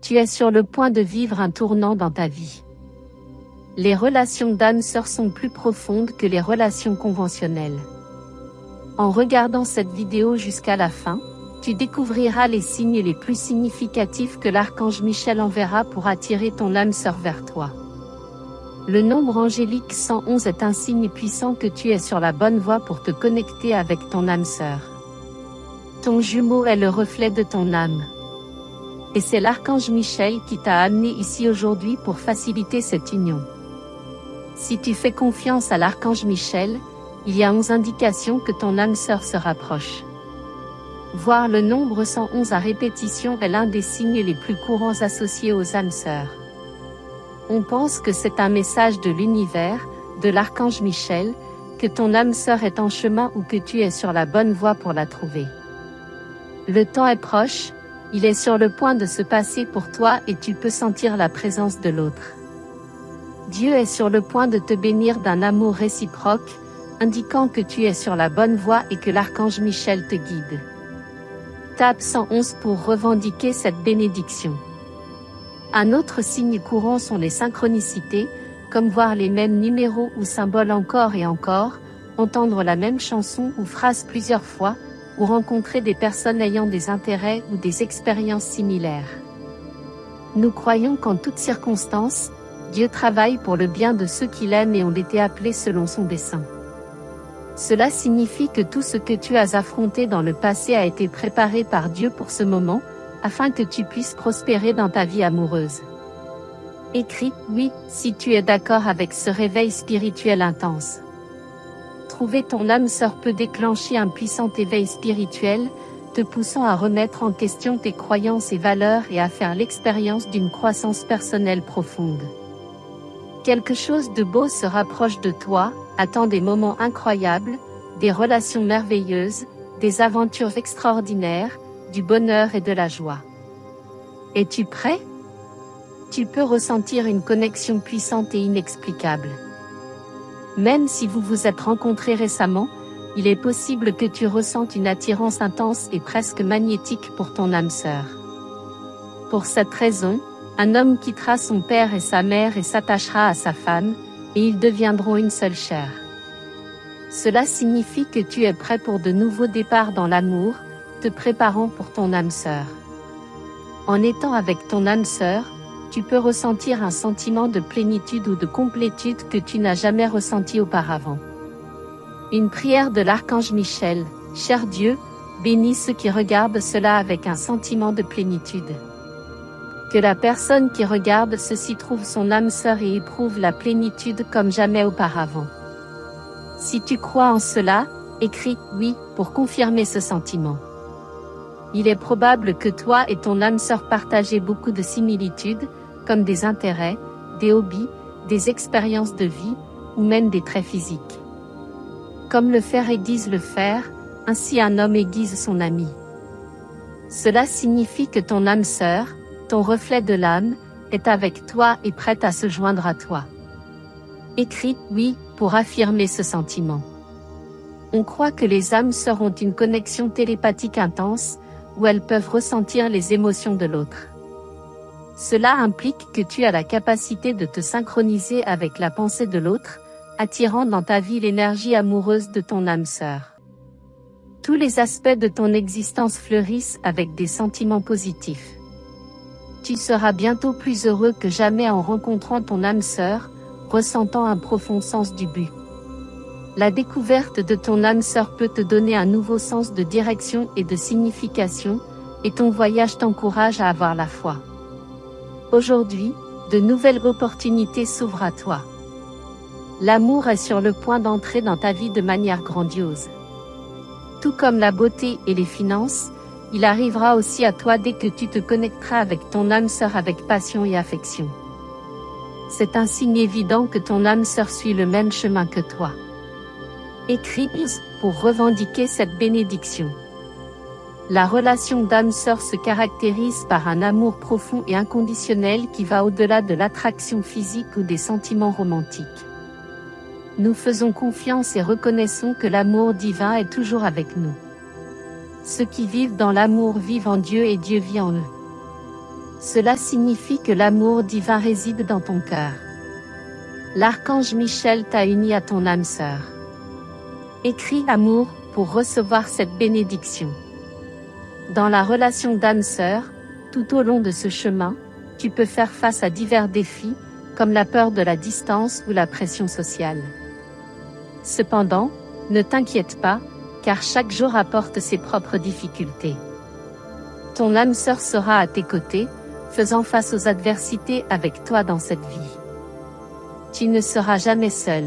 Tu es sur le point de vivre un tournant dans ta vie. Les relations d'âme-sœur sont plus profondes que les relations conventionnelles. En regardant cette vidéo jusqu'à la fin, tu découvriras les signes les plus significatifs que l'archange Michel enverra pour attirer ton âme-sœur vers toi. Le nombre angélique 111 est un signe puissant que tu es sur la bonne voie pour te connecter avec ton âme-sœur. Ton jumeau est le reflet de ton âme. Et c'est l'archange Michel qui t'a amené ici aujourd'hui pour faciliter cette union. Si tu fais confiance à l'archange Michel, il y a 11 indications que ton âme-sœur se rapproche. Voir le nombre 111 à répétition est l'un des signes les plus courants associés aux âmes-sœurs. On pense que c'est un message de l'univers, de l'archange Michel, que ton âme-sœur est en chemin ou que tu es sur la bonne voie pour la trouver. Le temps est proche, il est sur le point de se passer pour toi et tu peux sentir la présence de l'autre. Dieu est sur le point de te bénir d'un amour réciproque, indiquant que tu es sur la bonne voie et que l'archange Michel te guide. Tape 111 pour revendiquer cette bénédiction. Un autre signe courant sont les synchronicités, comme voir les mêmes numéros ou symboles encore et encore, entendre la même chanson ou phrase plusieurs fois, ou rencontrer des personnes ayant des intérêts ou des expériences similaires. Nous croyons qu'en toutes circonstances, Dieu travaille pour le bien de ceux qu'il aime et ont été appelés selon son dessein. Cela signifie que tout ce que tu as affronté dans le passé a été préparé par Dieu pour ce moment, afin que tu puisses prospérer dans ta vie amoureuse. Écris « Oui » si tu es d'accord avec ce réveil spirituel intense. Trouver ton âme-sœur peut déclencher un puissant éveil spirituel, te poussant à remettre en question tes croyances et valeurs et à faire l'expérience d'une croissance personnelle profonde. Quelque chose de beau se rapproche de toi, attend des moments incroyables, des relations merveilleuses, des aventures extraordinaires, du bonheur et de la joie. Es-tu prêt? Tu peux ressentir une connexion puissante et inexplicable. Même si vous vous êtes rencontrés récemment, il est possible que tu ressentes une attirance intense et presque magnétique pour ton âme-sœur. Pour cette raison, un homme quittera son père et sa mère et s'attachera à sa femme, et ils deviendront une seule chair. Cela signifie que tu es prêt pour de nouveaux départs dans l'amour, te préparant pour ton âme-sœur. En étant avec ton âme-sœur, tu peux ressentir un sentiment de plénitude ou de complétude que tu n'as jamais ressenti auparavant. Une prière de l'archange Michel, cher Dieu, bénis ceux qui regardent cela avec un sentiment de plénitude. Que la personne qui regarde ceci trouve son âme-sœur et éprouve la plénitude comme jamais auparavant. Si tu crois en cela, écris « oui » pour confirmer ce sentiment. Il est probable que toi et ton âme-sœur partagez beaucoup de similitudes, comme des intérêts, des hobbies, des expériences de vie, ou même des traits physiques. Comme le fer aiguise le fer, ainsi un homme aiguise son ami. Cela signifie que ton âme-sœur, ton reflet de l'âme, est avec toi et prête à se joindre à toi. Écris « oui » pour affirmer ce sentiment. On croit que les âmes-sœurs ont une connexion télépathique intense, où elles peuvent ressentir les émotions de l'autre. Cela implique que tu as la capacité de te synchroniser avec la pensée de l'autre, attirant dans ta vie l'énergie amoureuse de ton âme-sœur. Tous les aspects de ton existence fleurissent avec des sentiments positifs. Tu seras bientôt plus heureux que jamais en rencontrant ton âme-sœur, ressentant un profond sens du but. La découverte de ton âme-sœur peut te donner un nouveau sens de direction et de signification, et ton voyage t'encourage à avoir la foi. Aujourd'hui, de nouvelles opportunités s'ouvrent à toi. L'amour est sur le point d'entrer dans ta vie de manière grandiose. Tout comme la beauté et les finances, il arrivera aussi à toi dès que tu te connecteras avec ton âme-sœur avec passion et affection. C'est un signe évident que ton âme-sœur suit le même chemin que toi. Écris pour revendiquer cette bénédiction. La relation d'âme-sœur se caractérise par un amour profond et inconditionnel qui va au-delà de l'attraction physique ou des sentiments romantiques. Nous faisons confiance et reconnaissons que l'amour divin est toujours avec nous. Ceux qui vivent dans l'amour vivent en Dieu et Dieu vit en eux. Cela signifie que l'amour divin réside dans ton cœur. L'archange Michel t'a uni à ton âme sœur. Écris amour pour recevoir cette bénédiction. Dans la relation d'âme-sœur, tout au long de ce chemin, tu peux faire face à divers défis, comme la peur de la distance ou la pression sociale. Cependant, ne t'inquiète pas, car chaque jour apporte ses propres difficultés. Ton âme sœur sera à tes côtés, faisant face aux adversités avec toi dans cette vie. Tu ne seras jamais seul.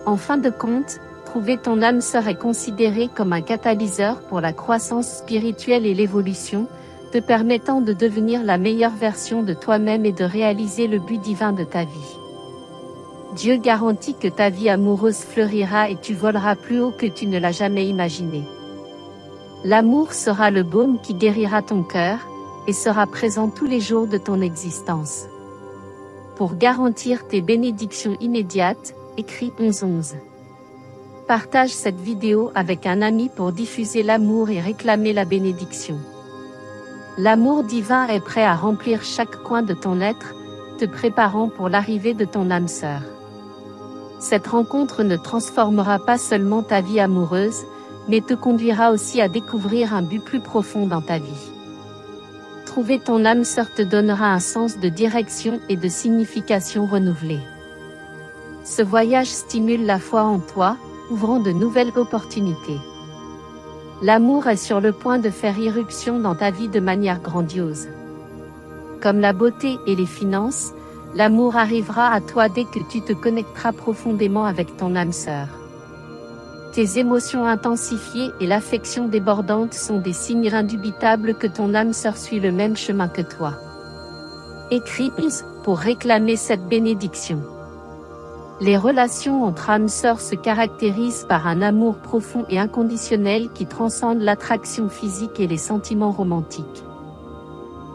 En fin de compte, trouver ton âme sœur est considéré comme un catalyseur pour la croissance spirituelle et l'évolution, te permettant de devenir la meilleure version de toi-même et de réaliser le but divin de ta vie. Dieu garantit que ta vie amoureuse fleurira et tu voleras plus haut que tu ne l'as jamais imaginé. L'amour sera le baume qui guérira ton cœur, et sera présent tous les jours de ton existence. Pour garantir tes bénédictions immédiates, écris 1111. Partage cette vidéo avec un ami pour diffuser l'amour et réclamer la bénédiction. L'amour divin est prêt à remplir chaque coin de ton être, te préparant pour l'arrivée de ton âme sœur. Cette rencontre ne transformera pas seulement ta vie amoureuse, mais te conduira aussi à découvrir un but plus profond dans ta vie. Trouver ton âme sœur te donnera un sens de direction et de signification renouvelée. Ce voyage stimule la foi en toi, ouvrant de nouvelles opportunités. L'amour est sur le point de faire irruption dans ta vie de manière grandiose. Comme la beauté et les finances, l'amour arrivera à toi dès que tu te connecteras profondément avec ton âme sœur. Tes émotions intensifiées et l'affection débordante sont des signes indubitables que ton âme sœur suit le même chemin que toi. Écris pour réclamer cette bénédiction. Les relations entre âmes sœurs se caractérisent par un amour profond et inconditionnel qui transcende l'attraction physique et les sentiments romantiques.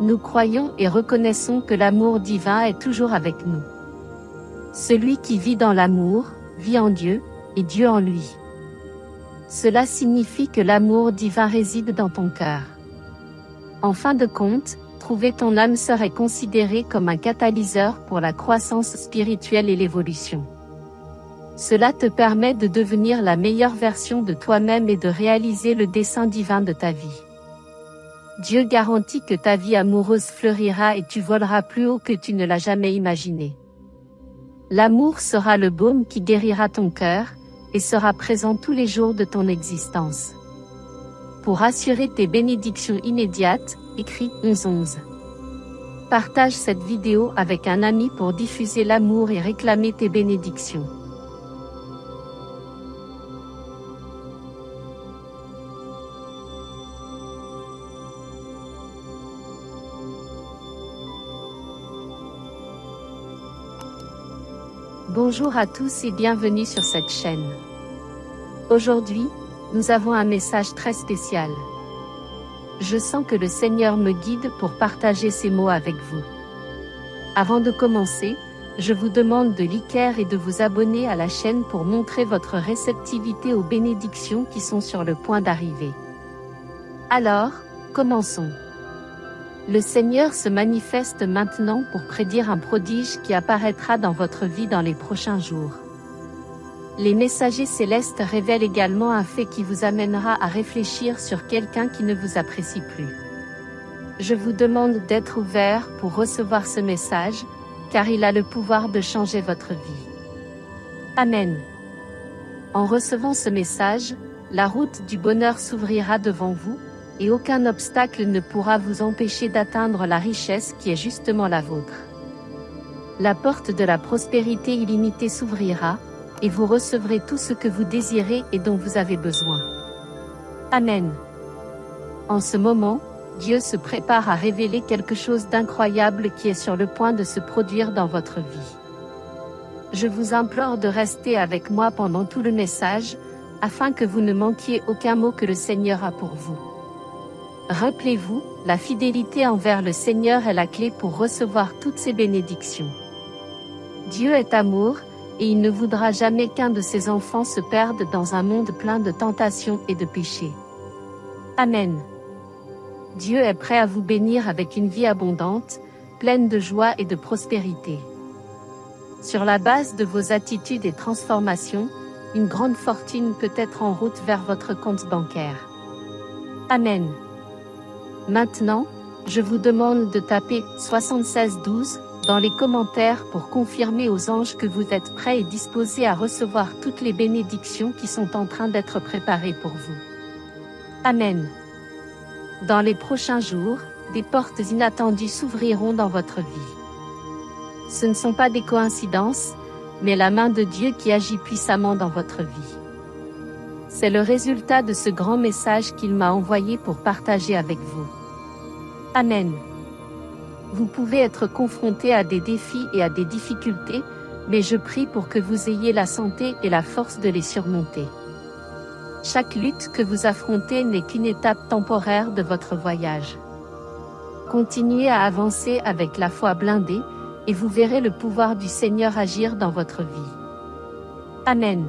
Nous croyons et reconnaissons que l'amour divin est toujours avec nous. Celui qui vit dans l'amour, vit en Dieu, et Dieu en lui. Cela signifie que l'amour divin réside dans ton cœur. En fin de compte, trouver ton âme sœur est considéré comme un catalyseur pour la croissance spirituelle et l'évolution. Cela te permet de devenir la meilleure version de toi-même et de réaliser le dessein divin de ta vie. Dieu garantit que ta vie amoureuse fleurira et tu voleras plus haut que tu ne l'as jamais imaginé. L'amour sera le baume qui guérira ton cœur, et sera présent tous les jours de ton existence. Pour assurer tes bénédictions immédiates, écris 1111. Partage cette vidéo avec un ami pour diffuser l'amour et réclamer tes bénédictions. Bonjour à tous et bienvenue sur cette chaîne. Aujourd'hui, nous avons un message très spécial. Je sens que le Seigneur me guide pour partager ces mots avec vous. Avant de commencer, je vous demande de liker et de vous abonner à la chaîne pour montrer votre réceptivité aux bénédictions qui sont sur le point d'arriver. Alors, commençons. Le Seigneur se manifeste maintenant pour prédire un prodige qui apparaîtra dans votre vie dans les prochains jours. Les messagers célestes révèlent également un fait qui vous amènera à réfléchir sur quelqu'un qui ne vous apprécie plus. Je vous demande d'être ouvert pour recevoir ce message, car il a le pouvoir de changer votre vie. Amen. En recevant ce message, la route du bonheur s'ouvrira devant vous, et aucun obstacle ne pourra vous empêcher d'atteindre la richesse qui est justement la vôtre. La porte de la prospérité illimitée s'ouvrira, et vous recevrez tout ce que vous désirez et dont vous avez besoin. Amen. En ce moment, Dieu se prépare à révéler quelque chose d'incroyable qui est sur le point de se produire dans votre vie. Je vous implore de rester avec moi pendant tout le message, afin que vous ne manquiez aucun mot que le Seigneur a pour vous. Rappelez-vous, la fidélité envers le Seigneur est la clé pour recevoir toutes ses bénédictions. Dieu est amour, et il ne voudra jamais qu'un de ses enfants se perde dans un monde plein de tentations et de péchés. Amen. Dieu est prêt à vous bénir avec une vie abondante, pleine de joie et de prospérité. Sur la base de vos attitudes et transformations, une grande fortune peut être en route vers votre compte bancaire. Amen. Maintenant, je vous demande de taper 7612 dans les commentaires pour confirmer aux anges que vous êtes prêts et disposés à recevoir toutes les bénédictions qui sont en train d'être préparées pour vous. Amen. Dans les prochains jours, des portes inattendues s'ouvriront dans votre vie. Ce ne sont pas des coïncidences, mais la main de Dieu qui agit puissamment dans votre vie. C'est le résultat de ce grand message qu'il m'a envoyé pour partager avec vous. Amen. Vous pouvez être confronté à des défis et à des difficultés, mais je prie pour que vous ayez la santé et la force de les surmonter. Chaque lutte que vous affrontez n'est qu'une étape temporaire de votre voyage. Continuez à avancer avec la foi blindée, et vous verrez le pouvoir du Seigneur agir dans votre vie. Amen.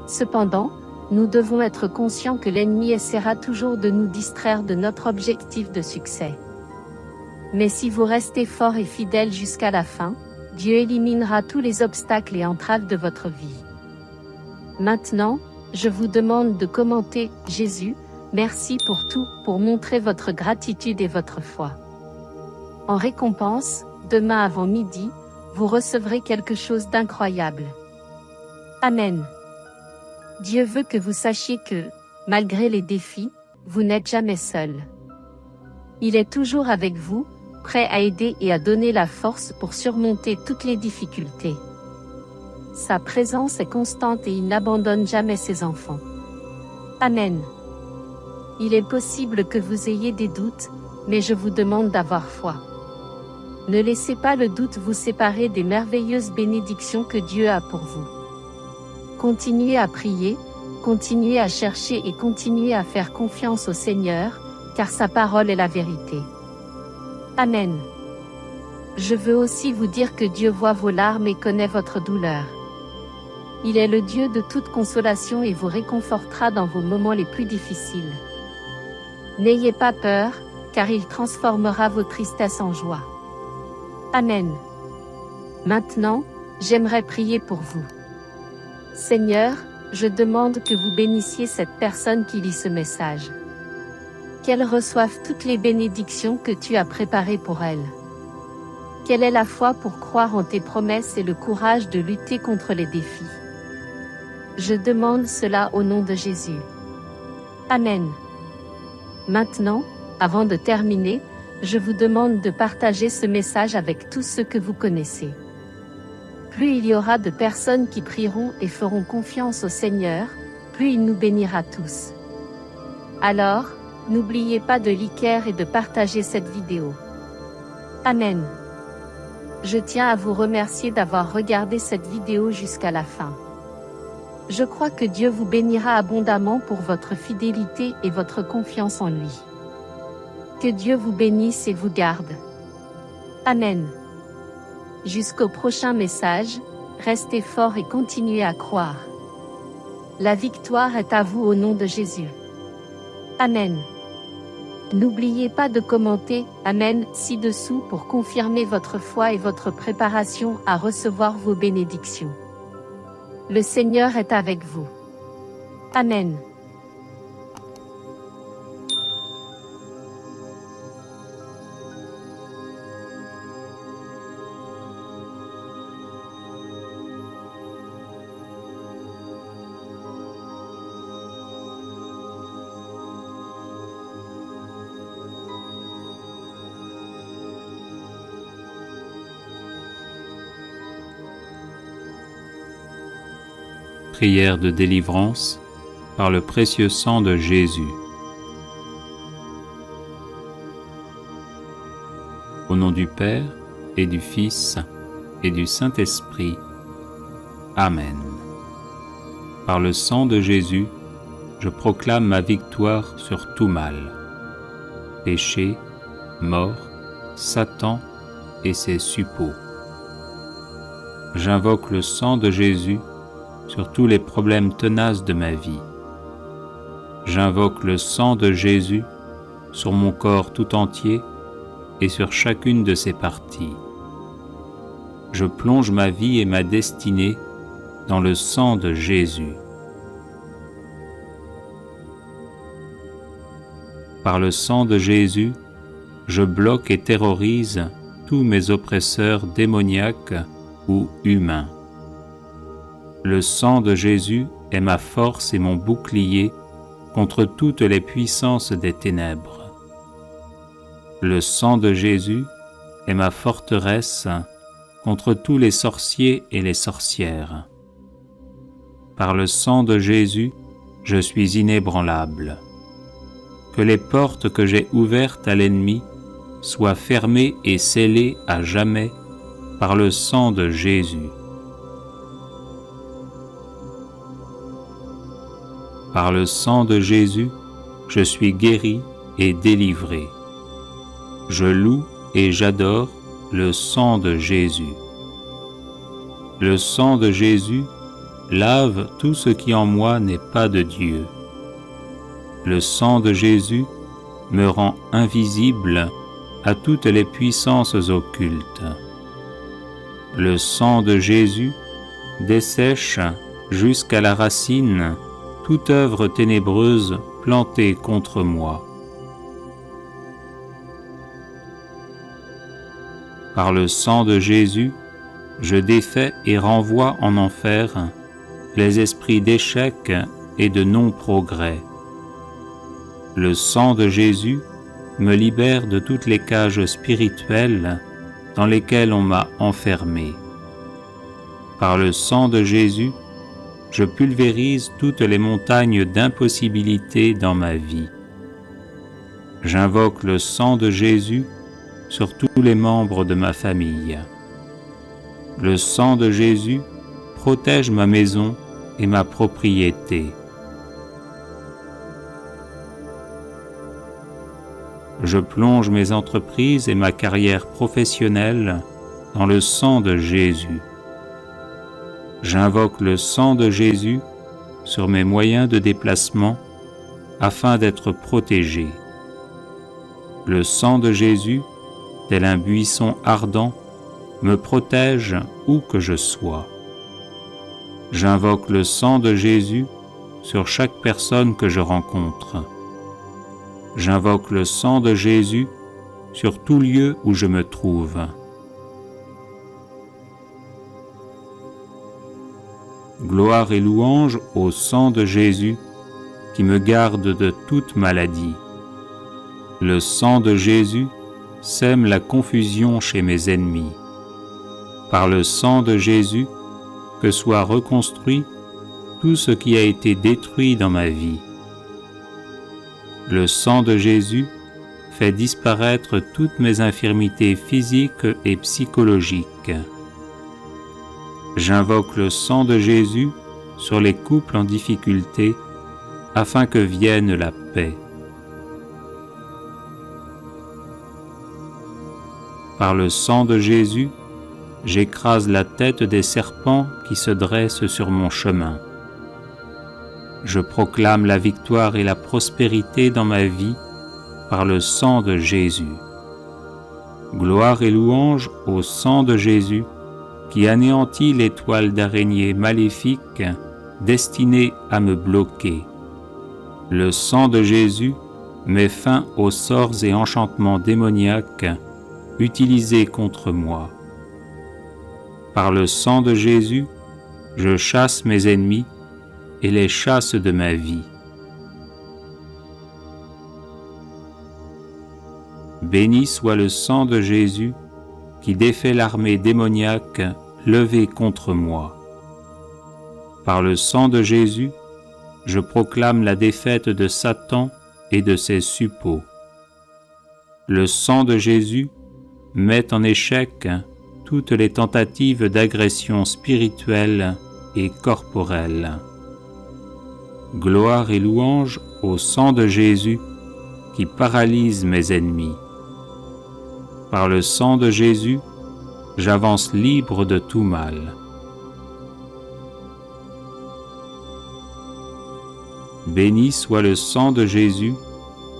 Cependant, nous devons être conscients que l'ennemi essaiera toujours de nous distraire de notre objectif de succès. Mais si vous restez fort et fidèle jusqu'à la fin, Dieu éliminera tous les obstacles et entraves de votre vie. Maintenant, je vous demande de commenter « Jésus, merci pour tout » pour montrer votre gratitude et votre foi. En récompense, demain avant midi, vous recevrez quelque chose d'incroyable. Amen. Dieu veut que vous sachiez que, malgré les défis, vous n'êtes jamais seul. Il est toujours avec vous, prêt à aider et à donner la force pour surmonter toutes les difficultés. Sa présence est constante et il n'abandonne jamais ses enfants. Amen. Il est possible que vous ayez des doutes, mais je vous demande d'avoir foi. Ne laissez pas le doute vous séparer des merveilleuses bénédictions que Dieu a pour vous. Continuez à prier, continuez à chercher et continuez à faire confiance au Seigneur, car sa parole est la vérité. Amen. Je veux aussi vous dire que Dieu voit vos larmes et connaît votre douleur. Il est le Dieu de toute consolation et vous réconfortera dans vos moments les plus difficiles. N'ayez pas peur, car il transformera vos tristesses en joie. Amen. Maintenant, j'aimerais prier pour vous. Seigneur, je demande que vous bénissiez cette personne qui lit ce message. Qu'elle reçoive toutes les bénédictions que tu as préparées pour elle. Qu'elle ait la foi pour croire en tes promesses et le courage de lutter contre les défis. Je demande cela au nom de Jésus. Amen. Maintenant, avant de terminer, je vous demande de partager ce message avec tous ceux que vous connaissez. Plus il y aura de personnes qui prieront et feront confiance au Seigneur, plus il nous bénira tous. Alors, n'oubliez pas de liker et de partager cette vidéo. Amen. Je tiens à vous remercier d'avoir regardé cette vidéo jusqu'à la fin. Je crois que Dieu vous bénira abondamment pour votre fidélité et votre confiance en lui. Que Dieu vous bénisse et vous garde. Amen. Jusqu'au prochain message, restez forts et continuez à croire. La victoire est à vous au nom de Jésus. Amen. N'oubliez pas de commenter « Amen » ci-dessous pour confirmer votre foi et votre préparation à recevoir vos bénédictions. Le Seigneur est avec vous. Amen. Prière de délivrance par le précieux sang de Jésus. Au nom du Père et du Fils et du Saint-Esprit. Amen. Par le sang de Jésus, je proclame ma victoire sur tout mal. Péché, mort, Satan et ses suppôts. J'invoque le sang de Jésus sur tous les problèmes tenaces de ma vie. J'invoque le sang de Jésus sur mon corps tout entier et sur chacune de ses parties. Je plonge ma vie et ma destinée dans le sang de Jésus. Par le sang de Jésus, je bloque et terrorise tous mes oppresseurs démoniaques ou humains. Le sang de Jésus est ma force et mon bouclier contre toutes les puissances des ténèbres. Le sang de Jésus est ma forteresse contre tous les sorciers et les sorcières. Par le sang de Jésus, je suis inébranlable. Que les portes que j'ai ouvertes à l'ennemi soient fermées et scellées à jamais par le sang de Jésus. Par le sang de Jésus, je suis guéri et délivré. Je loue et j'adore le sang de Jésus. Le sang de Jésus lave tout ce qui en moi n'est pas de Dieu. Le sang de Jésus me rend invisible à toutes les puissances occultes. Le sang de Jésus dessèche jusqu'à la racine toute œuvre ténébreuse plantée contre moi. Par le sang de Jésus, je défais et renvoie en enfer les esprits d'échec et de non-progrès. Le sang de Jésus me libère de toutes les cages spirituelles dans lesquelles on m'a enfermé. Par le sang de Jésus, je pulvérise toutes les montagnes d'impossibilités dans ma vie. J'invoque le sang de Jésus sur tous les membres de ma famille. Le sang de Jésus protège ma maison et ma propriété. Je plonge mes entreprises et ma carrière professionnelle dans le sang de Jésus. J'invoque le sang de Jésus sur mes moyens de déplacement afin d'être protégé. Le sang de Jésus, tel un buisson ardent, me protège où que je sois. J'invoque le sang de Jésus sur chaque personne que je rencontre. J'invoque le sang de Jésus sur tout lieu où je me trouve. Gloire et louange au sang de Jésus qui me garde de toute maladie. Le sang de Jésus sème la confusion chez mes ennemis. Par le sang de Jésus, que soit reconstruit tout ce qui a été détruit dans ma vie. Le sang de Jésus fait disparaître toutes mes infirmités physiques et psychologiques. J'invoque le sang de Jésus sur les couples en difficulté afin que vienne la paix. Par le sang de Jésus, j'écrase la tête des serpents qui se dressent sur mon chemin. Je proclame la victoire et la prospérité dans ma vie par le sang de Jésus. Gloire et louange au sang de Jésus qui anéantit les toiles d'araignée maléfiques destinées à me bloquer. Le sang de Jésus met fin aux sorts et enchantements démoniaques utilisés contre moi. Par le sang de Jésus, je chasse mes ennemis et les chasse de ma vie. Béni soit le sang de Jésus qui défait l'armée démoniaque levée contre moi. Par le sang de Jésus, je proclame la défaite de Satan et de ses suppôts. Le sang de Jésus met en échec toutes les tentatives d'agression spirituelle et corporelle. Gloire et louange au sang de Jésus qui paralyse mes ennemis. Par le sang de Jésus, j'avance libre de tout mal. Béni soit le sang de Jésus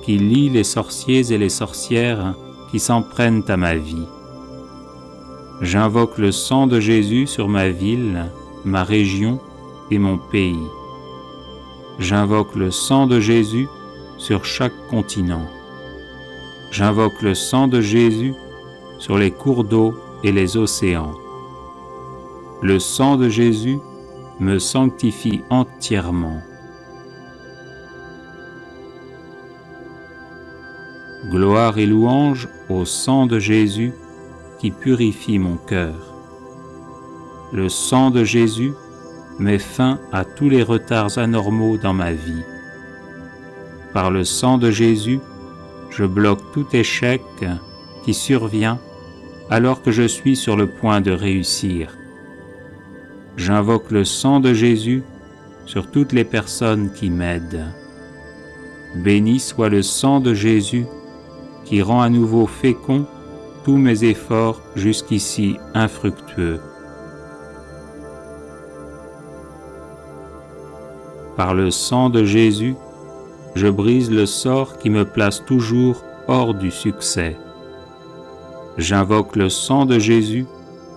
qui lie les sorciers et les sorcières qui s'en prennent à ma vie. J'invoque le sang de Jésus sur ma ville, ma région et mon pays. J'invoque le sang de Jésus sur chaque continent. J'invoque le sang de Jésus sur les cours d'eau et les océans. Le sang de Jésus me sanctifie entièrement. Gloire et louange au sang de Jésus qui purifie mon cœur. Le sang de Jésus met fin à tous les retards anormaux dans ma vie. Par le sang de Jésus, je bloque tout échec qui survient alors que je suis sur le point de réussir. J'invoque le sang de Jésus sur toutes les personnes qui m'aident. Béni soit le sang de Jésus qui rend à nouveau fécond tous mes efforts jusqu'ici infructueux. Par le sang de Jésus, je brise le sort qui me place toujours hors du succès. J'invoque le sang de Jésus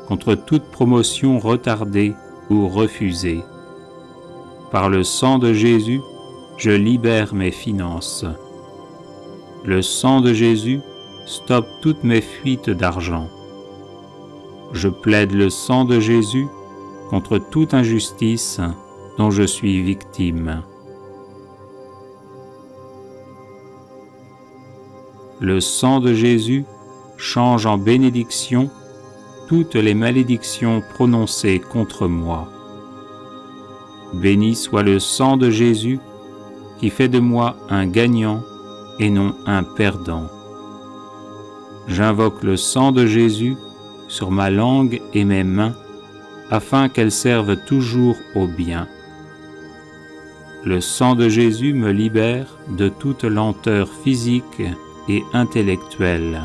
contre toute promotion retardée ou refusée. Par le sang de Jésus, je libère mes finances. Le sang de Jésus stoppe toutes mes fuites d'argent. Je plaide le sang de Jésus contre toute injustice dont je suis victime. Le sang de Jésus change en bénédiction toutes les malédictions prononcées contre moi. Béni soit le sang de Jésus qui fait de moi un gagnant et non un perdant. J'invoque le sang de Jésus sur ma langue et mes mains afin qu'elles servent toujours au bien. Le sang de Jésus me libère de toute lenteur physique et intellectuelle.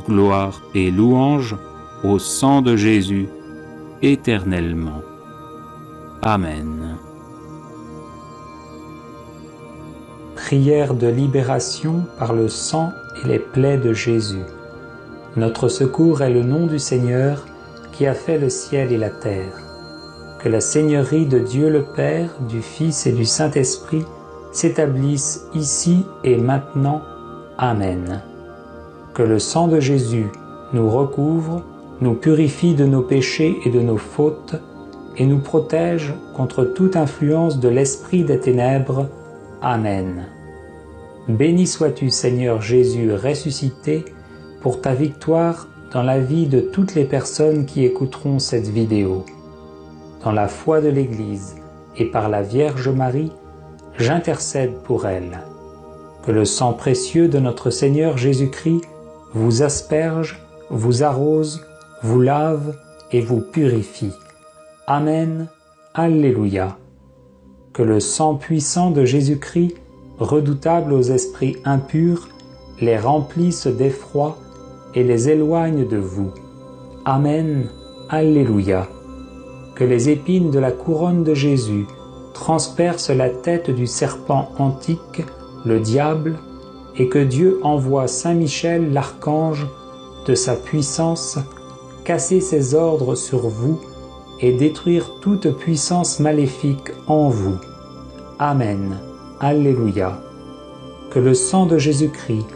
Gloire et louange au sang de Jésus éternellement. Amen. Prière de libération par le sang et les plaies de Jésus. Notre secours est le nom du Seigneur qui a fait le ciel et la terre. Que la Seigneurie de Dieu le Père, du Fils et du Saint-Esprit s'établisse ici et maintenant. Amen. Que le sang de Jésus nous recouvre, nous purifie de nos péchés et de nos fautes, et nous protège contre toute influence de l'esprit des ténèbres. Amen. Béni sois-tu, Seigneur Jésus ressuscité, pour ta victoire dans la vie de toutes les personnes qui écouteront cette vidéo. Dans la foi de l'Église et par la Vierge Marie, j'intercède pour elle. Que le sang précieux de notre Seigneur Jésus-Christ vous asperge, vous arrose, vous lave et vous purifie. Amen. Alléluia. Que le sang puissant de Jésus-Christ, redoutable aux esprits impurs, les remplisse d'effroi et les éloigne de vous. Amen. Alléluia. Que les épines de la couronne de Jésus transpercent la tête du serpent antique, le diable, et que Dieu envoie Saint Michel l'archange de sa puissance, casser ses ordres sur vous et détruire toute puissance maléfique en vous. Amen. Alléluia. Que le sang de Jésus-Christ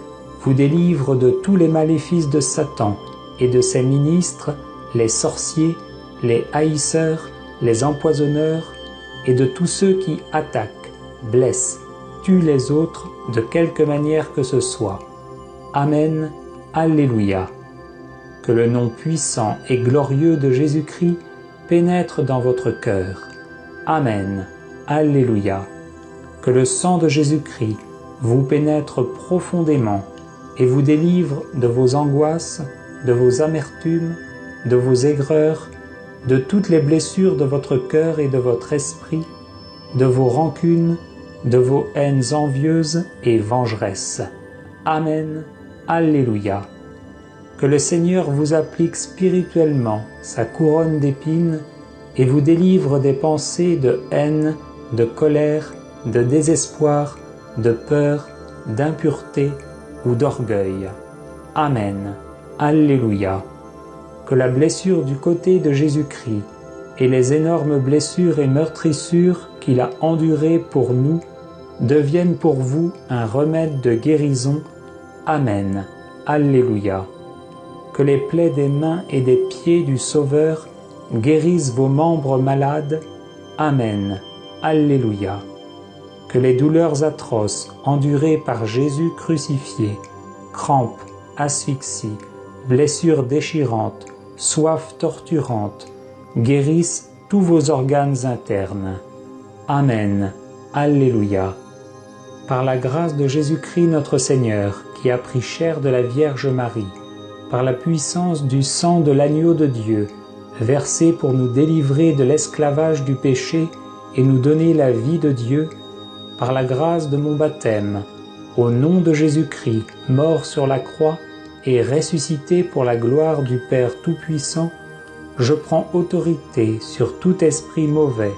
vous délivre de tous les maléfices de Satan et de ses ministres, les sorciers, les haïsseurs, les empoisonneurs, et de tous ceux qui attaquent, blessent, tuent les autres de quelque manière que ce soit. Amen. Alléluia. Que le nom puissant et glorieux de Jésus-Christ pénètre dans votre cœur. Amen. Alléluia. Que le sang de Jésus-Christ vous pénètre profondément et vous délivre de vos angoisses, de vos amertumes, de vos aigreurs, de toutes les blessures de votre cœur et de votre esprit, de vos rancunes, de vos haines envieuses et vengeresses. Amen. Alléluia. Que le Seigneur vous applique spirituellement sa couronne d'épines et vous délivre des pensées de haine, de colère, de désespoir, de peur, d'impureté ou d'orgueil. Amen. Alléluia. Que la blessure du côté de Jésus-Christ et les énormes blessures et meurtrissures qu'il a endurées pour nous deviennent pour vous un remède de guérison. Amen. Alléluia. Que les plaies des mains et des pieds du Sauveur guérissent vos membres malades. Amen. Alléluia. Que les douleurs atroces endurées par Jésus crucifié, crampes, asphyxie, blessures déchirantes, soif torturante, guérissent tous vos organes internes. Amen. Alléluia. Par la grâce de Jésus-Christ notre Seigneur, qui a pris chair de la Vierge Marie, par la puissance du sang de l'agneau de Dieu, versé pour nous délivrer de l'esclavage du péché et nous donner la vie de Dieu, par la grâce de mon baptême, au nom de Jésus-Christ, mort sur la croix et ressuscité pour la gloire du Père Tout-Puissant, je prends autorité sur tout esprit mauvais,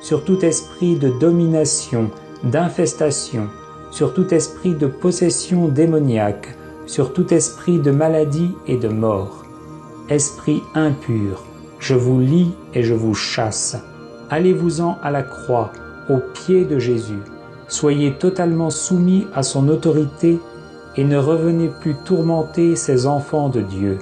sur tout esprit de domination, d'infestation, sur tout esprit de possession démoniaque, sur tout esprit de maladie et de mort. Esprit impur, je vous lie et je vous chasse. Allez-vous-en à la croix, aux pieds de Jésus. Soyez totalement soumis à son autorité et ne revenez plus tourmenter ces enfants de Dieu.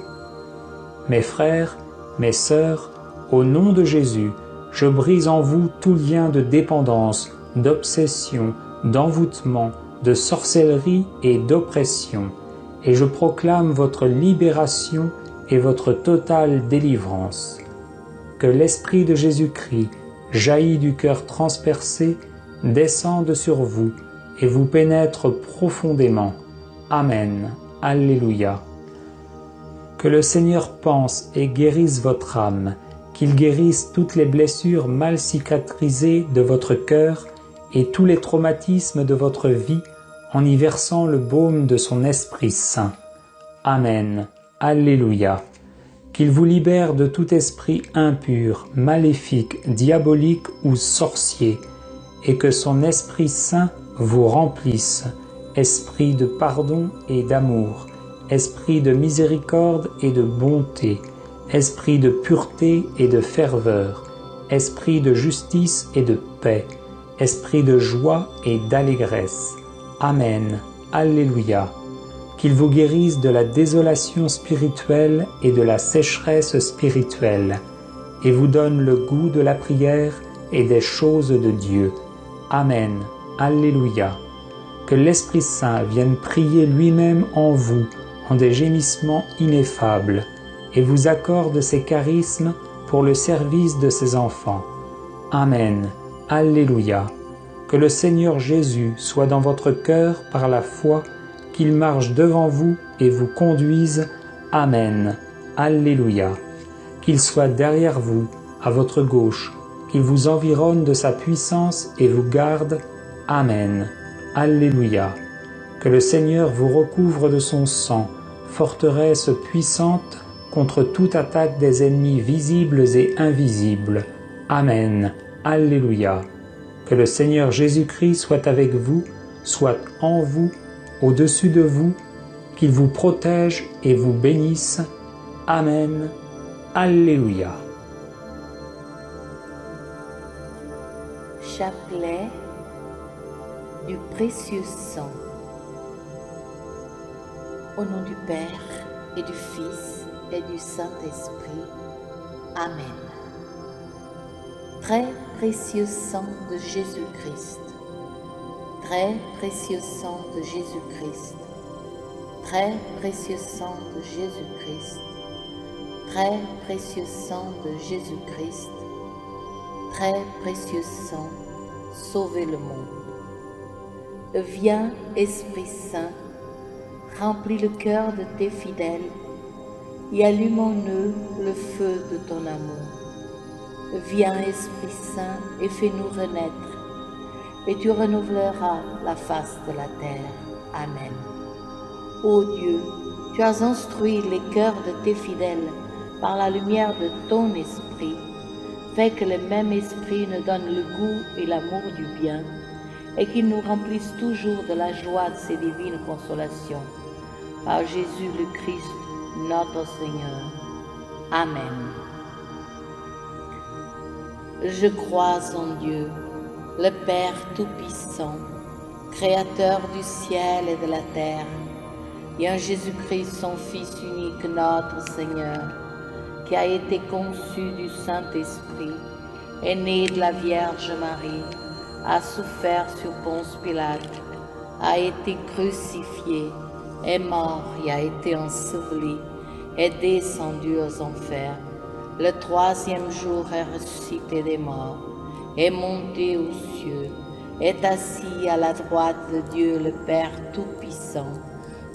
Mes frères, mes sœurs, au nom de Jésus, je brise en vous tout lien de dépendance, d'obsession, d'envoûtement, de sorcellerie et d'oppression, et je proclame votre libération et votre totale délivrance. Que l'Esprit de Jésus-Christ, jailli du cœur transpercé, descende sur vous et vous pénètre profondément. Amen. Alléluia. Que le Seigneur pense et guérisse votre âme, qu'il guérisse toutes les blessures mal cicatrisées de votre cœur et tous les traumatismes de votre vie en y versant le baume de son Esprit Saint. Amen. Alléluia. Qu'il vous libère de tout esprit impur, maléfique, diabolique ou sorcier, et que son Esprit Saint vous remplisse, esprit de pardon et d'amour, esprit de miséricorde et de bonté, esprit de pureté et de ferveur, esprit de justice et de paix, esprit de joie et d'allégresse. Amen. Alléluia. Qu'il vous guérisse de la désolation spirituelle et de la sécheresse spirituelle, et vous donne le goût de la prière et des choses de Dieu. Amen. Alléluia. Que l'Esprit Saint vienne prier lui-même en vous, en des gémissements ineffables, et vous accorde ses charismes pour le service de ses enfants. Amen. Alléluia. Que le Seigneur Jésus soit dans votre cœur par la foi, qu'il marche devant vous et vous conduise. Amen. Alléluia. Qu'il soit derrière vous, à votre gauche, qu'il vous environne de sa puissance et vous garde. Amen. Alléluia. Que le Seigneur vous recouvre de son sang, forteresse puissante contre toute attaque des ennemis visibles et invisibles. Amen. Alléluia. Que le Seigneur Jésus-Christ soit avec vous, soit en vous, au-dessus de vous, qu'il vous protège et vous bénisse. Amen. Alléluia. Chapelet du précieux sang. Au nom du Père et du Fils et du Saint-Esprit. Amen. Très précieux sang de Jésus-Christ. Très précieux sang de Jésus-Christ. Très précieux sang de Jésus-Christ. Très précieux sang de Jésus-Christ. Très précieux sang, sauvez le monde. Viens, Esprit Saint, remplis le cœur de tes fidèles et allume en eux le feu de ton amour. Viens, Esprit Saint, et fais-nous renaître, et tu renouvelleras la face de la terre. Amen. Ô Dieu, tu as instruit les cœurs de tes fidèles par la lumière de ton Esprit. Fais que le même Esprit nous donne le goût et l'amour du bien, et qu'il nous remplisse toujours de la joie de ses divines consolations. Par Jésus le Christ, notre Seigneur. Amen. Je crois en Dieu, le Père Tout-Puissant, Créateur du ciel et de la terre, et en Jésus-Christ, son Fils unique, notre Seigneur, qui a été conçu du Saint-Esprit, est né de la Vierge Marie, a souffert sur Ponce Pilate, a été crucifié, est mort et a été enseveli, est descendu aux enfers. Le troisième jour est ressuscité des morts, est monté aux cieux, est assis à la droite de Dieu le Père Tout-Puissant,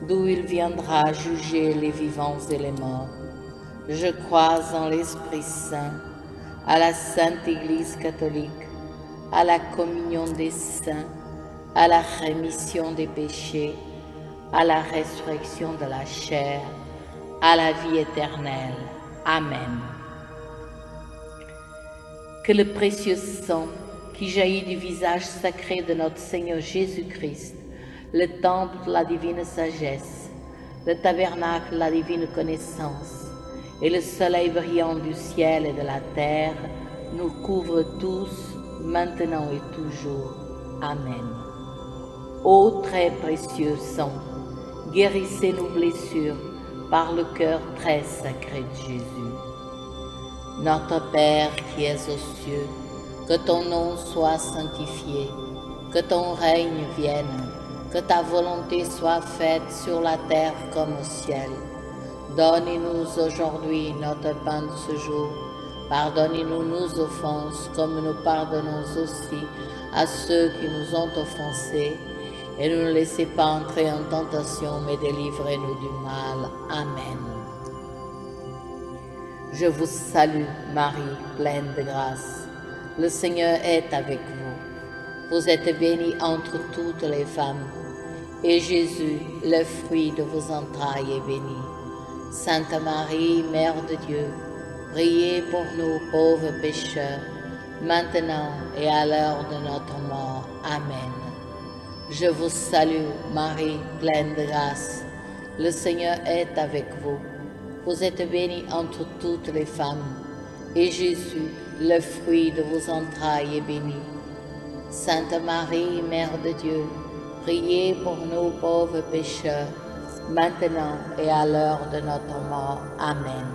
d'où il viendra juger les vivants et les morts. Je crois en l'Esprit Saint, à la Sainte Église catholique, à la communion des saints, à la rémission des péchés, à la résurrection de la chair, à la vie éternelle. Amen. Que le précieux sang qui jaillit du visage sacré de notre Seigneur Jésus-Christ, le temple de la divine sagesse, le tabernacle de la divine connaissance et le soleil brillant du ciel et de la terre nous couvrent tous, maintenant et toujours. Amen. Ô très précieux sang, guérissez nos blessures par le cœur très sacré de Jésus. Notre Père qui es aux cieux, que ton nom soit sanctifié, que ton règne vienne, que ta volonté soit faite sur la terre comme au ciel. Donne-nous aujourd'hui notre pain de ce jour. Pardonnez-nous nos offenses comme nous pardonnons aussi à ceux qui nous ont offensés. Et ne nous laissez pas entrer en tentation, mais délivrez-nous du mal. Amen. Je vous salue, Marie, pleine de grâce. Le Seigneur est avec vous. Vous êtes bénie entre toutes les femmes, et Jésus, le fruit de vos entrailles, est béni. Sainte Marie, Mère de Dieu, priez pour nous pauvres pécheurs, maintenant et à l'heure de notre mort. Amen. Je vous salue, Marie, pleine de grâce. Le Seigneur est avec vous. Vous êtes bénie entre toutes les femmes, et Jésus, le fruit de vos entrailles, est béni. Sainte Marie, Mère de Dieu, priez pour nous pauvres pécheurs, maintenant et à l'heure de notre mort. Amen.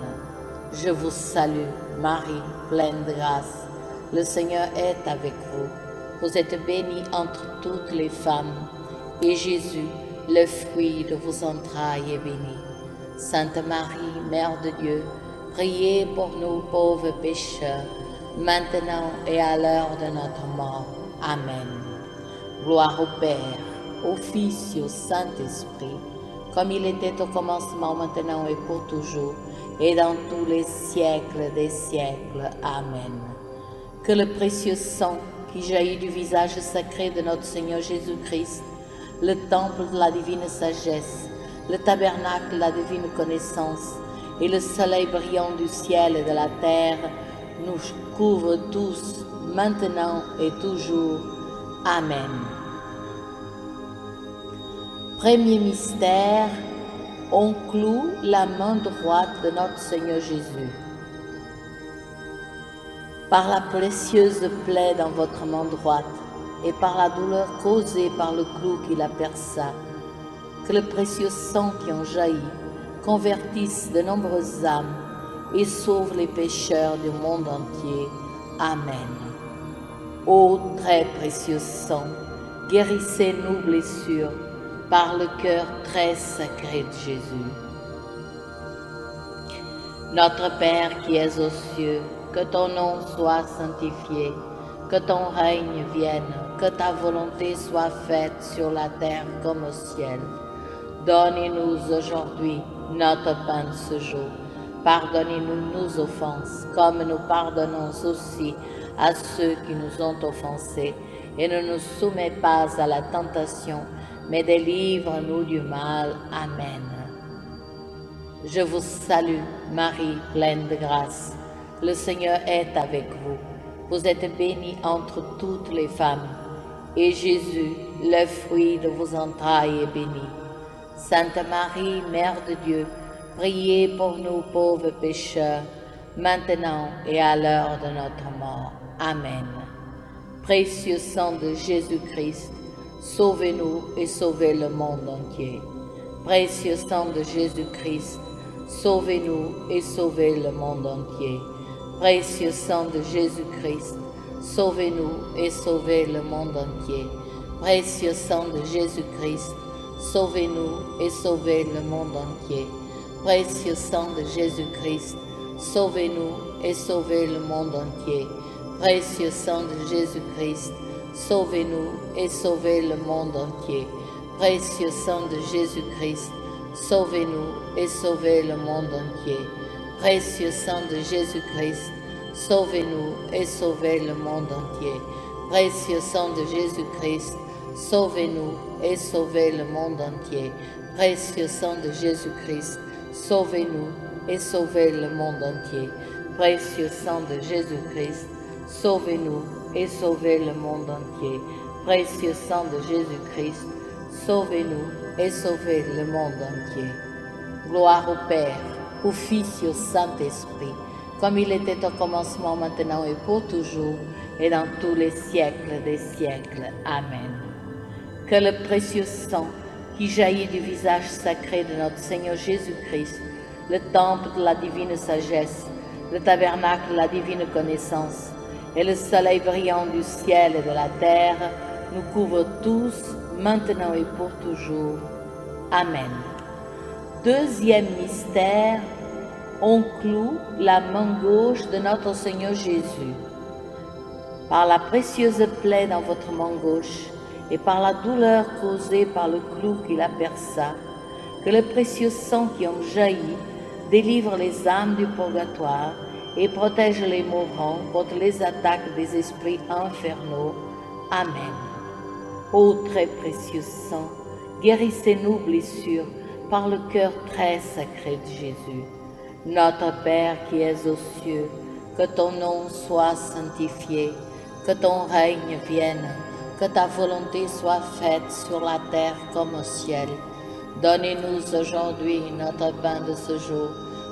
Je vous salue, Marie, pleine de grâce. Le Seigneur est avec vous. Vous êtes bénie entre toutes les femmes, et Jésus, le fruit de vos entrailles, est béni. Sainte Marie, Mère de Dieu, priez pour nous pauvres pécheurs, maintenant et à l'heure de notre mort. Amen. Gloire au Père, au Fils et au Saint-Esprit, comme il était au commencement, maintenant et pour toujours, et dans tous les siècles des siècles. Amen. Que le précieux sang qui jaillit du visage sacré de notre Seigneur Jésus-Christ, le temple de la divine sagesse, le tabernacle de la divine connaissance et le soleil brillant du ciel et de la terre nous couvrent tous, maintenant et toujours. Amen. Premier mystère, on cloue la main droite de notre Seigneur Jésus. Par la précieuse plaie dans votre main droite et par la douleur causée par le clou qui la perça, que le précieux sang qui en jaillit convertisse de nombreuses âmes et sauve les pécheurs du monde entier. Amen. Ô très précieux sang, guérissez nos blessures par le cœur très sacré de Jésus. Notre Père qui es aux cieux, que ton nom soit sanctifié, que ton règne vienne, que ta volonté soit faite sur la terre comme au ciel. Donne-nous aujourd'hui notre pain de ce jour. Pardonnez-nous nos offenses, comme nous pardonnons aussi à ceux qui nous ont offensés. Et ne nous soumets pas à la tentation, mais délivre-nous du mal. Amen. Je vous salue, Marie, pleine de grâce. Le Seigneur est avec vous. Vous êtes bénie entre toutes les femmes, et Jésus, le fruit de vos entrailles, est béni. Sainte Marie, Mère de Dieu, priez pour nous pauvres pécheurs, maintenant et à l'heure de notre mort. Amen. Précieux sang de Jésus-Christ, sauvez-nous et sauvez le monde entier. Précieux sang de Jésus-Christ, sauvez-nous et sauvez le monde entier. Précieux sang de Jésus-Christ, sauvez-nous et sauvez le monde entier. Précieux sang de Jésus-Christ, sauvez-nous et sauvez le monde entier. Précieux sang de Jésus-Christ, sauvez-nous et sauvez le monde entier. Précieux sang de Jésus-Christ, sauvez-nous et sauvez le monde entier. Précieux sang de Jésus-Christ, sauvez-nous et sauvez le monde entier. Précieux sang de Jésus-Christ, sauvez-nous et sauvez le monde entier. Précieux sang de Jésus-Christ, sauvez-nous et sauvez le monde entier. Précieux sang de Jésus-Christ, sauvez-nous et sauvez le monde entier. Précieux sang de Jésus-Christ, sauvez-nous et sauvez le monde entier. Précieux sang de Jésus-Christ, sauvez-nous et sauvez le monde entier. Gloire au Père, au Fils et au Saint-Esprit, comme il était au commencement, maintenant et pour toujours, et dans tous les siècles des siècles. Amen. Que le précieux sang qui jaillit du visage sacré de notre Seigneur Jésus-Christ, le temple de la divine sagesse, le tabernacle de la divine connaissance, et le soleil brillant du ciel et de la terre, nous couvrent tous, maintenant et pour toujours. Amen. Deuxième mystère, on cloue la main gauche de notre Seigneur Jésus. Par la précieuse plaie dans votre main gauche et par la douleur causée par le clou qui la perça, que le précieux sang qui en jaillit délivre les âmes du purgatoire et protège les mourants contre les attaques des esprits infernaux. Amen. Ô très précieux sang, guérissez nos blessures par le cœur très sacré de Jésus. Notre Père qui es aux cieux, que ton nom soit sanctifié, que ton règne vienne, que ta volonté soit faite sur la terre comme au ciel. Donnez-nous aujourd'hui notre pain de ce jour.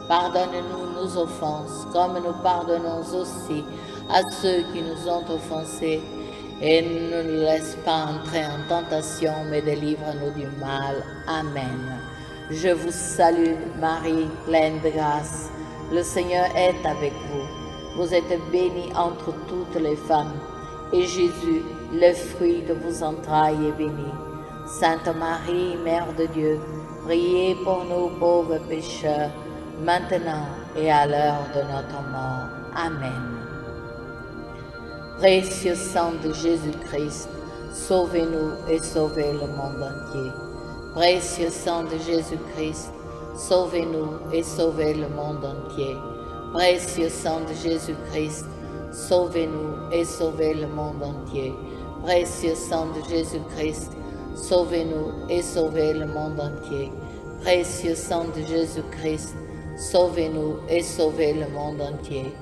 Pardonne-nous nos offenses, comme nous pardonnons aussi à ceux qui nous ont offensés. Et ne nous laisse pas entrer en tentation, mais délivre-nous du mal. Amen. Je vous salue, Marie, pleine de grâce. Le Seigneur est avec vous. Vous êtes bénie entre toutes les femmes, et Jésus, le fruit de vos entrailles, est béni. Sainte Marie, Mère de Dieu, priez pour nous pauvres pécheurs, maintenant et à l'heure de notre mort. Amen. Précieux sang de Jésus-Christ, sauvez-nous et sauvez le monde entier. Précieux sang de Jésus-Christ, sauvez-nous et sauvez le monde entier. Précieux sang de Jésus-Christ, sauvez-nous et sauvez le monde entier. Précieux sang de Jésus-Christ, sauvez-nous et sauvez le monde entier. Précieux sang de Jésus-Christ, sauvez-nous et sauvez le monde entier.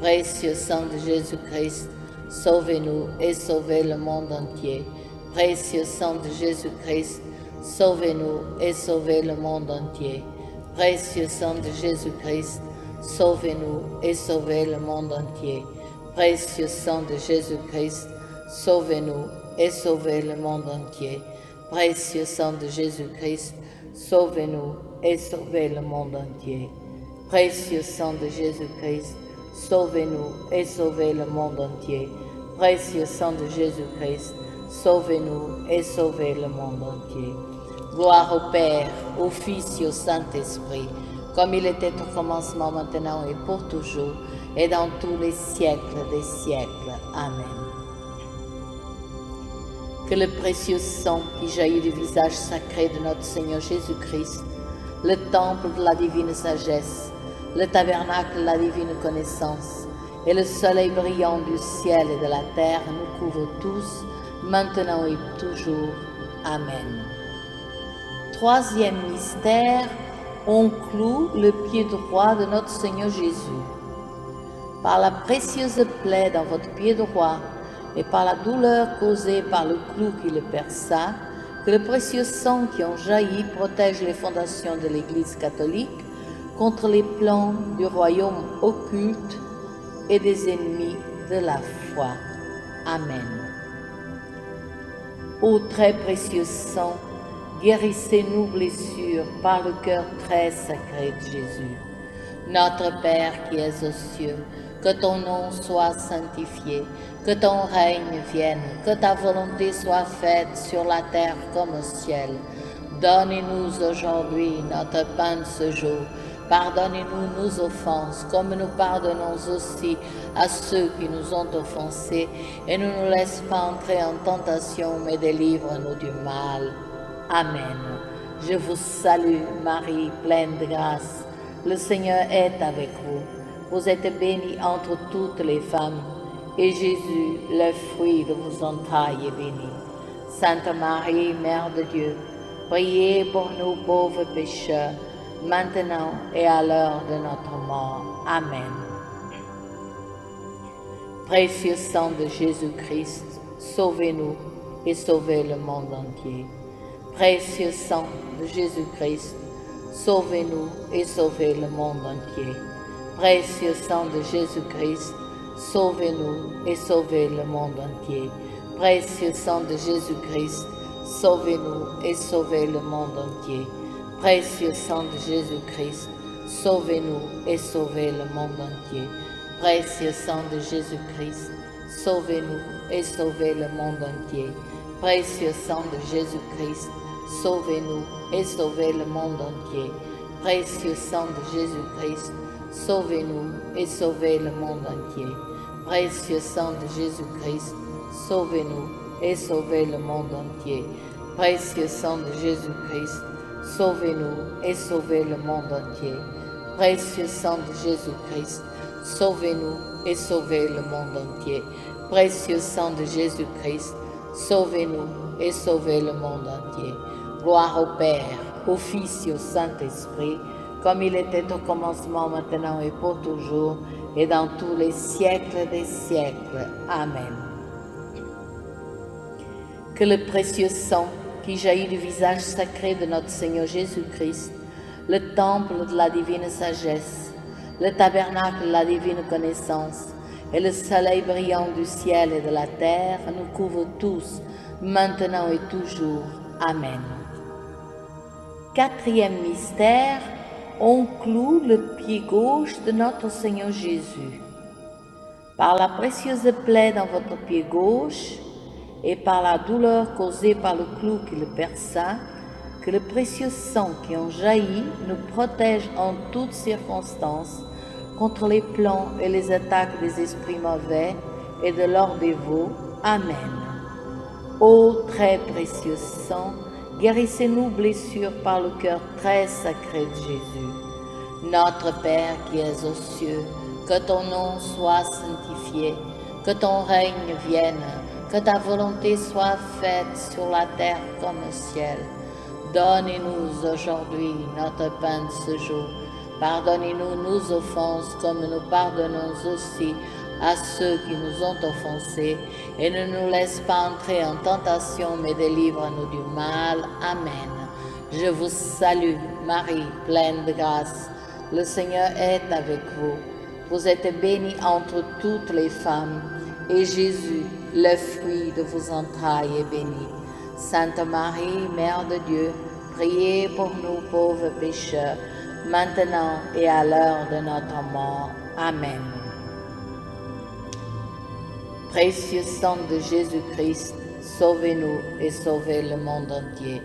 Précieux sang de Jésus-Christ, sauvez-nous et sauvez le monde entier. Précieux sang de Jésus-Christ, sauvez-nous et sauvez le monde entier. Précieux sang de Jésus-Christ, sauvez-nous et sauvez le monde entier. Précieux sang de Jésus-Christ, sauvez-nous et sauvez le monde entier. Précieux sang de Jésus-Christ, sauvez-nous et sauvez le monde entier. Précieux sang de Jésus-Christ, sauvez-nous et sauvez le monde entier. Précieux sang de Jésus-Christ, sauvez-nous et sauvez le monde entier. Gloire au Père, au Fils et au Saint-Esprit, comme il était au commencement, maintenant et pour toujours, et dans tous les siècles des siècles. Amen. Que le précieux sang qui jaillit du visage sacré de notre Seigneur Jésus-Christ, le temple de la divine sagesse, le tabernacle de la divine connaissance, et le soleil brillant du ciel et de la terre nous couvrent tous, maintenant et toujours. Amen. Troisième mystère, on cloue le pied droit de notre Seigneur Jésus. Par la précieuse plaie dans votre pied droit et par la douleur causée par le clou qui le perça, que le précieux sang qui en jaillit protège les fondations de l'Église catholique contre les plans du royaume occulte et des ennemis de la foi. Amen. Ô très précieux sang, guérissez nos blessures par le cœur très sacré de Jésus. Notre Père qui es aux cieux, que ton nom soit sanctifié, que ton règne vienne, que ta volonté soit faite sur la terre comme au ciel. Donne-nous aujourd'hui notre pain de ce jour. Pardonnez-nous nos offenses, comme nous pardonnons aussi à ceux qui nous ont offensés, et ne nous laisse pas entrer en tentation, mais délivre-nous du mal. Amen. Je vous salue, Marie, pleine de grâce. Le Seigneur est avec vous. Vous êtes bénie entre toutes les femmes, et Jésus, le fruit de vos entrailles, est béni. Sainte Marie, Mère de Dieu, priez pour nous pauvres pécheurs, maintenant et à l'heure de notre mort. Amen. Précieux sang de Jésus-Christ, sauvez-nous et sauvez le monde entier. Précieux sang de Jésus-Christ, sauvez-nous et sauvez le monde entier. Précieux sang de Jésus-Christ, sauvez-nous et sauvez le monde entier. Précieux sang de Jésus-Christ, sauvez-nous et sauvez le monde entier. Précieux sang de Jésus-Christ, sauvez-nous et sauvez le monde entier. Précieux sang de Jésus-Christ, sauvez-nous et sauvez le monde entier. Précieux sang de Jésus-Christ, sauvez-nous et sauvez le monde entier. Précieux sang de Jésus-Christ, sauvez-nous et sauvez le monde entier. Précieux sang de Jésus-Christ, sauvez-nous et sauvez le monde entier. Précieux sang de Jésus-Christ, sauvez-nous et sauvez le monde entier. Précieux sang de Jésus-Christ, sauvez-nous et sauvez le monde entier. Précieux sang de Jésus-Christ, sauvez-nous et sauvez le monde entier. Gloire au Père, au Fils et au Saint-Esprit, comme il était au commencement, maintenant et pour toujours, et dans tous les siècles des siècles. Amen. Que le précieux sang qui jaillit du visage sacré de notre Seigneur Jésus-Christ, le temple de la divine sagesse, le tabernacle de la divine connaissance, et le soleil brillant du ciel et de la terre nous couvrent tous, maintenant et toujours. Amen. Quatrième mystère, on cloue le pied gauche de notre Seigneur Jésus. Par la précieuse plaie dans votre pied gauche et par la douleur causée par le clou qui le perça, que le précieux sang qui en jaillit nous protège en toutes circonstances contre les plans et les attaques des esprits mauvais et de leurs dévots. Amen. Ô très précieux sang, guérissez nos blessures par le cœur très sacré de Jésus. Notre Père qui es aux cieux, que ton nom soit sanctifié, que ton règne vienne, que ta volonté soit faite sur la terre comme au ciel. Donne-nous aujourd'hui notre pain de ce jour. Pardonnez-nous nos offenses comme nous pardonnons aussi à ceux qui nous ont offensés, et ne nous laisse pas entrer en tentation, mais délivre-nous du mal. Amen. Je vous salue, Marie, pleine de grâce. Le Seigneur est avec vous. Vous êtes bénie entre toutes les femmes, et Jésus, le fruit de vos entrailles, est béni. Sainte Marie, Mère de Dieu, priez pour nous pauvres pécheurs, maintenant et à l'heure de notre mort. Amen. Précieux sang de Jésus-Christ, sauvez-nous et sauvez le monde entier.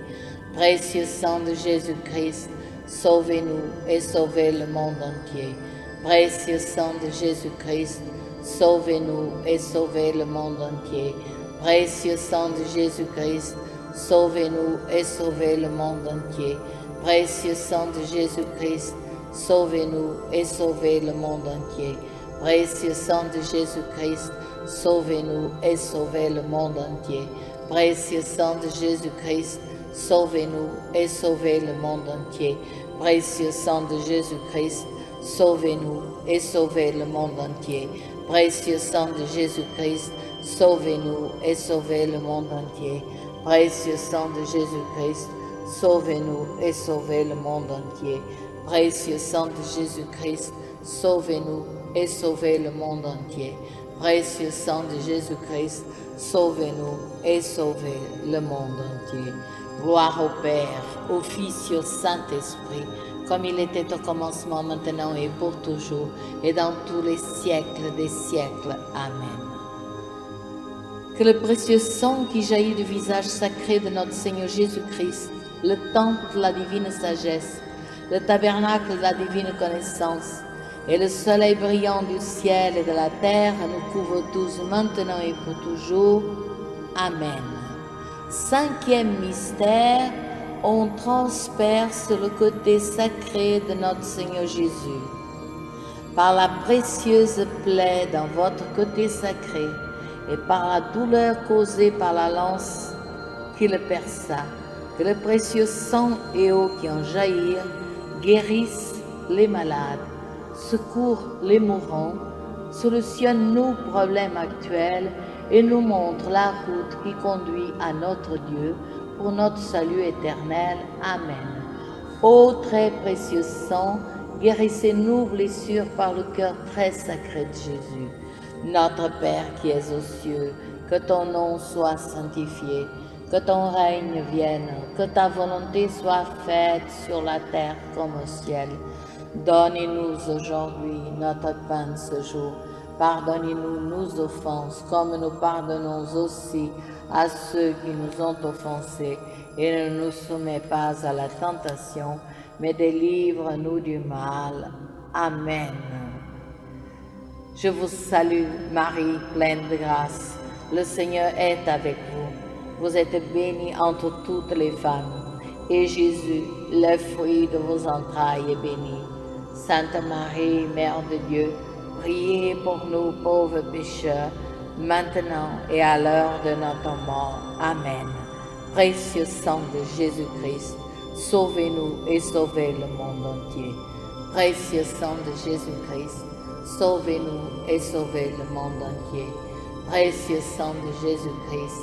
Précieux sang de Jésus-Christ, sauvez-nous et sauvez le monde entier. Précieux sang de Jésus-Christ, sauvez-nous et sauvez le monde entier. Précieux sang de Jésus-Christ, sauvez-nous et sauvez le monde entier. Précieux sang de Jésus-Christ, sauvez-nous et sauvez le monde entier. Précieux sang de Jésus-Christ, sauvez-nous et sauvez le monde entier. Précieux sang de Jésus-Christ, sauvez-nous et sauvez le monde entier. Précieux sang de Jésus-Christ, sauvez-nous et sauvez le monde entier. Précieux sang de Jésus-Christ, sauvez-nous et sauvez le monde entier. Précieux sang de Jésus-Christ, sauvez-nous et sauvez le monde entier. Précieux sang de Jésus-Christ, sauvez-nous et sauvez le monde entier. Précieux sang de Jésus-Christ, sauvez-nous et sauvez le monde entier. Gloire au Père, au Fils et au Saint-Esprit, comme il était au commencement, maintenant et pour toujours, et dans tous les siècles des siècles. Amen. Que le précieux sang qui jaillit du visage sacré de notre Seigneur Jésus-Christ, le temple de la divine sagesse, le tabernacle de la divine connaissance, et le soleil brillant du ciel et de la terre nous couvre tous maintenant et pour toujours. Amen. Cinquième mystère, on transperce le côté sacré de notre Seigneur Jésus. Par la précieuse plaie dans votre côté sacré et par la douleur causée par la lance qui le perça, que le précieux sang et eau qui en jaillirent guérissent les malades, secourent les mourants, solutionnent nos problèmes actuels et nous montre la route qui conduit à notre Dieu pour notre salut éternel. Amen. Ô très précieux sang, guérissez nos blessures par le cœur très sacré de Jésus. Notre Père qui es aux cieux, que ton nom soit sanctifié, que ton règne vienne, que ta volonté soit faite sur la terre comme au ciel. Donne-nous aujourd'hui notre pain de ce jour. Pardonnez-nous nos offenses, comme nous pardonnons aussi à ceux qui nous ont offensés. Et ne nous soumets pas à la tentation, mais délivre-nous du mal. Amen. Je vous salue, Marie, pleine de grâce. Le Seigneur est avec vous. Vous êtes bénie entre toutes les femmes. Et Jésus, le fruit de vos entrailles, est béni. Sainte Marie, Mère de Dieu, priez pour nous pauvres pécheurs, maintenant et à l'heure de notre mort. Amen. Précieux sang de Jésus-Christ, sauvez-nous et sauvez le monde entier. Précieux sang de Jésus-Christ, sauvez-nous et sauvez le monde entier. Précieux sang de Jésus-Christ,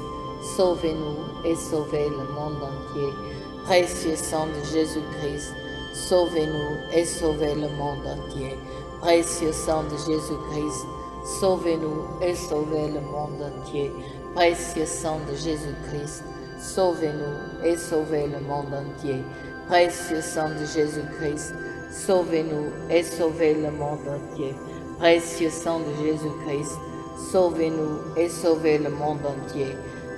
sauvez-nous et sauvez le monde entier. Précieux sang de Jésus-Christ, sauvez-nous et sauvez le monde entier. Précieux sang de Jésus-Christ, sauvez-nous et sauvez le monde entier. Précieux sang de Jésus-Christ, sauvez-nous et sauvez le monde entier. Précieux sang de Jésus-Christ, sauvez-nous et sauvez le monde entier. Précieux sang de Jésus-Christ, sauvez-nous et sauvez le monde entier.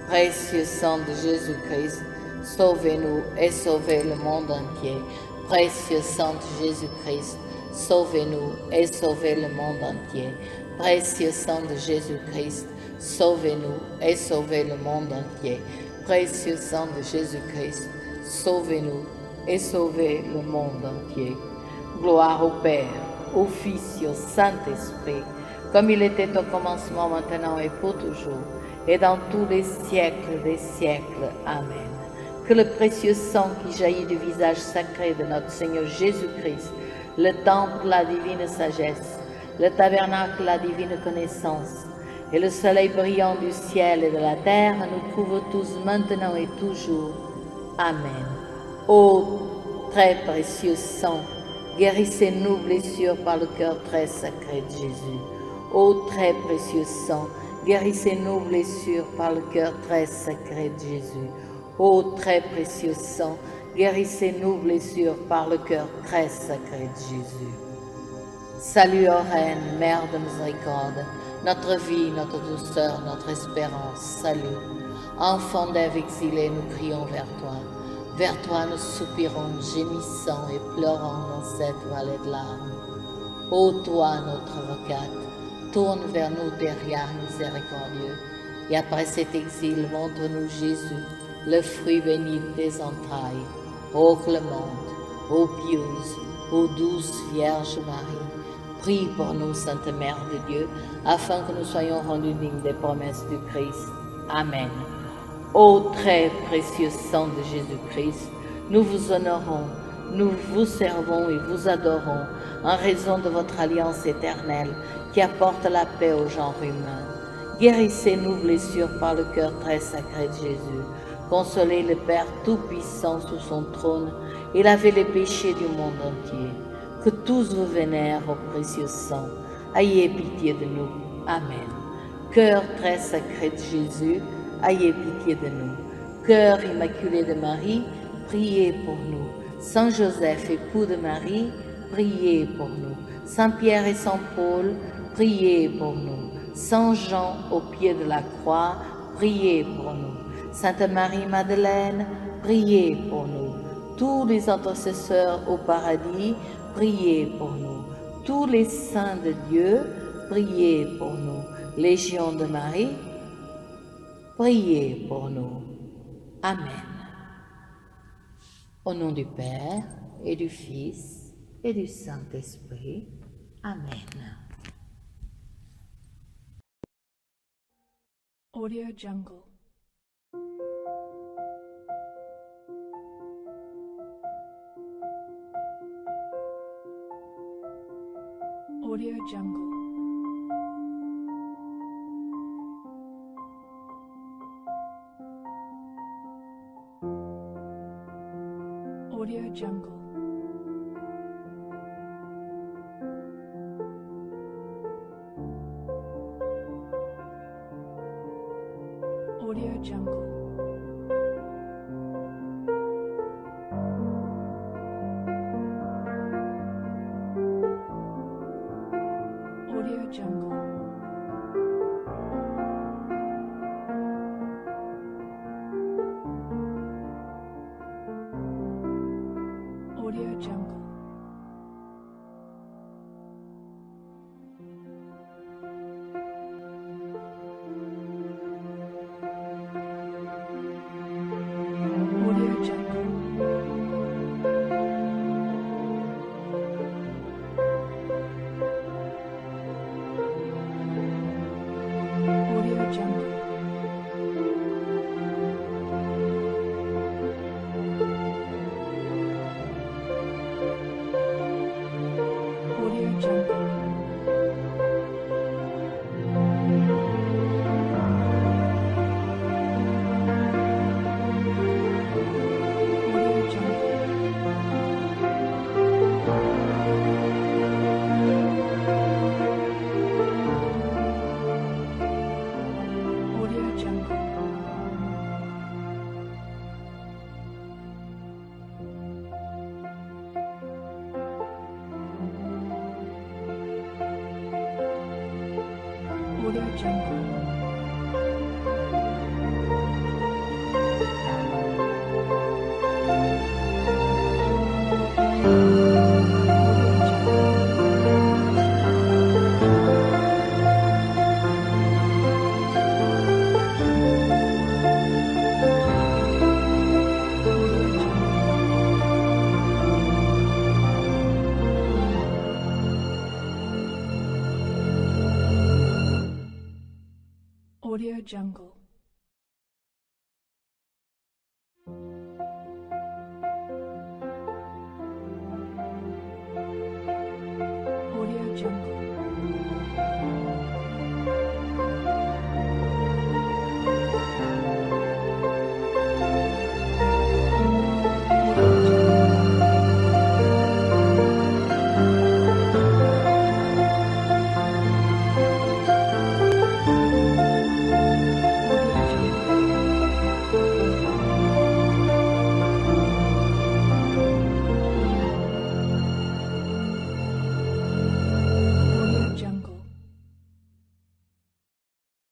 Précieux sang de Jésus-Christ, sauvez-nous et sauvez le monde entier. Précieux sang de Jésus-Christ, sauvez-nous et sauvez le monde entier. Précieux sang de Jésus-Christ, sauvez-nous et sauvez le monde entier. Précieux sang de Jésus-Christ, sauvez-nous et sauvez le monde entier. Gloire au Père, au Fils et au Saint-Esprit, comme il était au commencement, maintenant et pour toujours, et dans tous les siècles des siècles. Amen. Que le précieux sang qui jaillit du visage sacré de notre Seigneur Jésus-Christ, le temple de la divine sagesse, le tabernacle de la divine connaissance, et le soleil brillant du ciel et de la terre nous couvre tous maintenant et toujours. Amen. Ô très précieux sang, guérissez nos blessures par le cœur très sacré de Jésus. Ô très précieux sang, guérissez nos blessures par le cœur très sacré de Jésus. Ô très précieux sang, guérissez nos blessures par le cœur très sacré de Jésus. Salut, ô Reine, Mère de miséricorde, notre vie, notre douceur, notre espérance, salut. Enfants d'Ève exilés, nous crions vers toi. Vers toi nous soupirons, gémissant et pleurant dans cette vallée de larmes. Ô toi, notre avocate, tourne vers nous tes regards miséricordieux, et après cet exil, montre-nous Jésus, le fruit béni de tes entrailles. Ô clémente, ô pieuse, ô douce Vierge Marie, prie pour nous, Sainte Mère de Dieu, afin que nous soyons rendus dignes des promesses du Christ. Amen. Ô très précieux sang de Jésus-Christ, nous vous honorons, nous vous servons et vous adorons en raison de votre alliance éternelle qui apporte la paix au genre humain. Guérissez nos blessures par le cœur très sacré de Jésus. Consolez le Père Tout-Puissant sous son trône et lavez les péchés du monde entier. Que tous vous vénèrent au précieux sang. Ayez pitié de nous. Amen. Cœur très sacré de Jésus, ayez pitié de nous. Cœur immaculé de Marie, priez pour nous. Saint Joseph, époux de Marie, priez pour nous. Saint Pierre et Saint Paul, priez pour nous. Saint Jean au pied de la croix, priez pour nous. Sainte Marie-Madeleine, priez pour nous. Tous les intercesseurs au paradis, priez pour nous. Tous les saints de Dieu, priez pour nous. Légion de Marie, priez pour nous. Amen. Au nom du Père et du Fils et du Saint-Esprit. Amen. Audio Jungle. Audio Jungle. Audio Jungle. Audio Jungle. Audio Jungle. Audio Jungle. Audio Jungle. Audio Jungle. Audio Jungle. Audio Jungle. Audio Jungle. Audio Jungle. Audio Jungle. Audio Jungle.